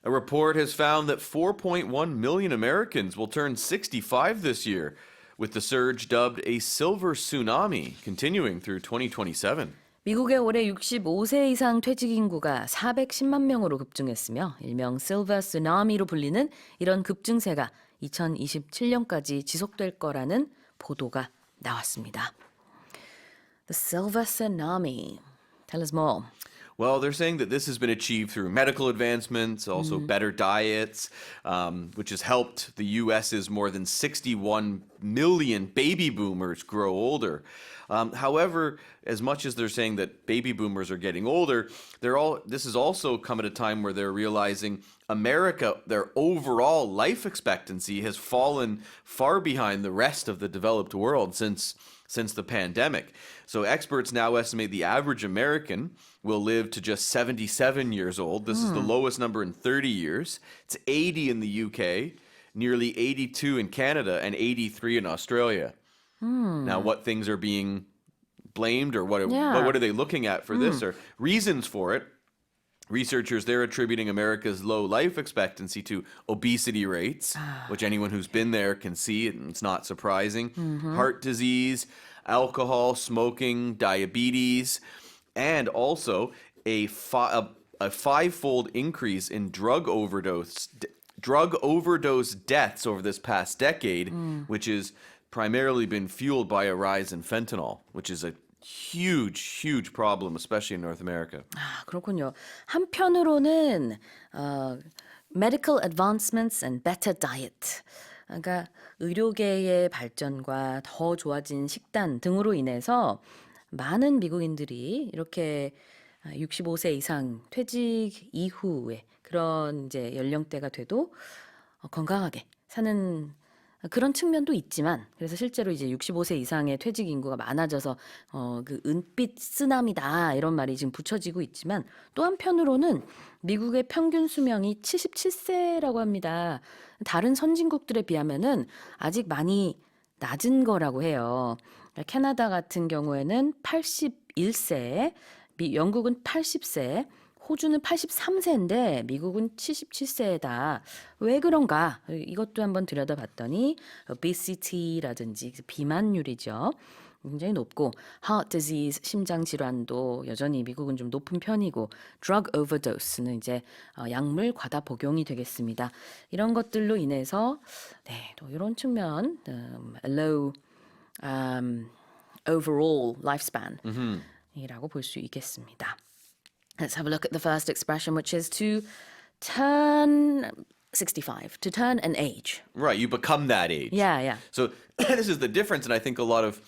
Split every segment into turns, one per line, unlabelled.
A report has found that 4.1 million Americans will turn 65 this year, with the surge dubbed a silver tsunami continuing through 2027.
미국의 올해 65세 이상 퇴직 인구가 410만 명으로 급증했으며 일명 실버 쓰나미로 불리는 이런 급증세가 2027년까지 지속될 거라는 보도가 나왔습니다. The silver tsunami. Tell us more.
Well, they're saying that this has been achieved through medical advancements, also better diets, which has helped the U.S.'s more than 61 million baby boomers grow older. However, as much as they're saying that baby boomers are getting older, this has also come at a time where they're realizing America, their overall life expectancy has fallen far behind the rest of the developed world since the pandemic. So experts now estimate the average American will live to just 77 years old. This is the lowest number in 30 years. It's 80 in the UK, nearly 82 in Canada, and 83 in Australia. Now, what things are being blamed or what are they looking at for this or reasons for it? Researchers, they're attributing America's low life expectancy to obesity rates, which anyone who's been there can see, and it's not surprising. Heart disease, alcohol, smoking, diabetes, and also a five-fold increase in drug overdose deaths over this past decade, which has primarily been fueled by a rise in fentanyl, which is a huge problem, especially in North America.
아, 그렇군요. 한편으로는 medical advancements and better diet. 그러니까 의료계의 발전과 더 좋아진 식단 등으로 인해서 많은 미국인들이 이렇게 65세 이상 퇴직 이후에 그런 이제 연령대가 돼도 건강하게 사는 그런 측면도 있지만 그래서 실제로 이제 65세 이상의 퇴직 인구가 많아져서 그 은빛 쓰나미다 이런 말이 지금 붙여지고 있지만 또 한편으로는 미국의 평균 수명이 77세라고 합니다. 다른 선진국들에 비하면은 아직 많이 낮은 거라고 해요. 캐나다 같은 경우에는 81세, 영국은 80세, 호주는 83세인데 미국은 77세다. 왜 그런가? 이것도 한번 들여다봤더니 obesity라든지 비만율이죠. 굉장히 높고 heart disease, 심장 질환도 여전히 미국은 좀 높은 편이고 drug overdose는 이제 약물 과다 복용이 되겠습니다. 이런 것들로 인해서 네, 또 이런 측면 low overall lifespan이라고 볼 수 있겠습니다. Let's have a look at the first expression, which is to turn 65, to turn an age.
Right, you become that age.
Yeah.
So this is the difference, and I think a lot of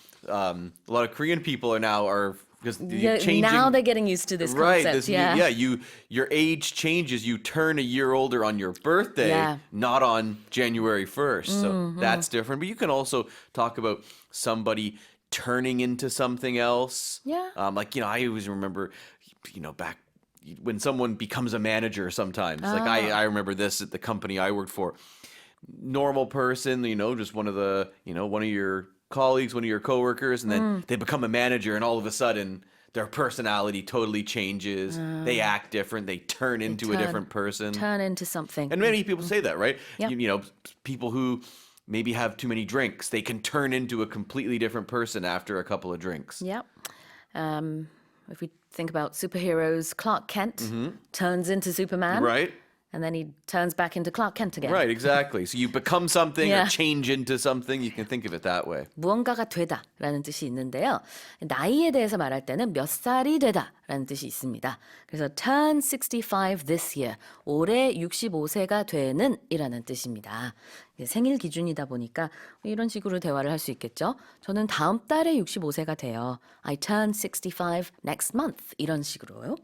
Korean people are because changing.
Now they're getting used to this concept.
Your age changes. You turn a year older on your birthday, not on January 1st. So that's different. But you can also talk about somebody turning into something else.
Yeah.
I always remember, back when someone becomes a manager sometimes. Like I remember this at the company I worked for. Normal person, just one of your colleagues, one of your coworkers, and then they become a manager, and all of a sudden their personality totally changes. They act different. They turn into a different person.
Turn into something.
And many people say that, right?
Yep.
People who maybe have too many drinks, they can turn into a completely different person after a couple of drinks.
Yep. If we think about superheroes, Clark Kent turns into Superman.
Right.
And then he turns back into Clark Kent again.
Right, exactly. So you become something or change into something. You can think of it that way.
무언가가 되다라는 뜻이 있는데요. 나이에 대해서 말할 때는 몇 살이 되다라는 뜻이 있습니다. 그래서 turn 65 this year. 올해 65세가 되는 이라는 뜻입니다. 생일 기준이다 보니까 이런 식으로 대화를 할 수 있겠죠. 저는 다음 달에 65세가 돼요. I turn 65 next month. 이런 식으로요.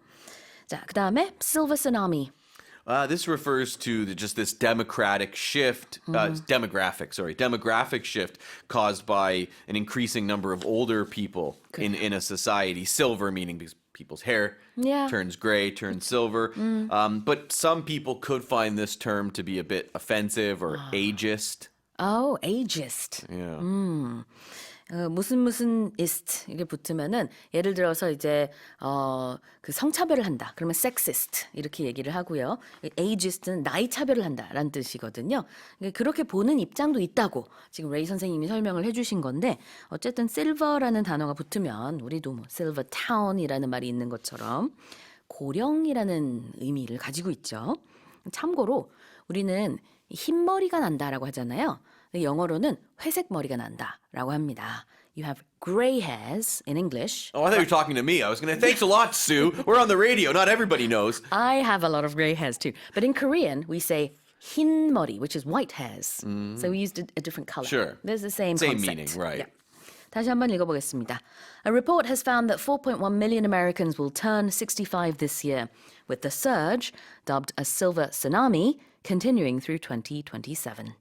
자, 그 다음에 silver tsunami.
This refers to just this demographic shift caused by an increasing number of older people in a society. Silver meaning because people's hair turns gray, turns silver. But some people could find this term to be a bit offensive or ageist.
Oh, ageist.
Yeah.
무슨 ist 이게 붙으면은 예를 들어서 이제 그 성차별을 한다. 그러면 sexist 이렇게 얘기를 하고요. ageist는 나이 차별을 한다라는 뜻이거든요. 그렇게 보는 입장도 있다고 지금 레이 선생님이 설명을 해주신 건데 어쨌든 silver라는 단어가 붙으면 우리도 뭐 silver town이라는 말이 있는 것처럼 고령이라는 의미를 가지고 있죠. 참고로 우리는 흰머리가 난다라고 하잖아요. 영어로는 회색 머리가 난다라고 합니다. You have gray hairs in English.
Oh, I thought you were talking to me. I was going to, thanks a lot, Sue. We're on the radio. Not everybody knows.
I have a lot of gray hairs too. But in Korean, we say 흰 머리, which is white hairs. So we used a different color.
Sure.
There's the same
Same
concept.
meaning, right.
Yeah. 다시 한번 읽어보겠습니다. A report has found that 4.1 million Americans will turn 65 this year, with the surge, dubbed a silver tsunami, continuing through 2027.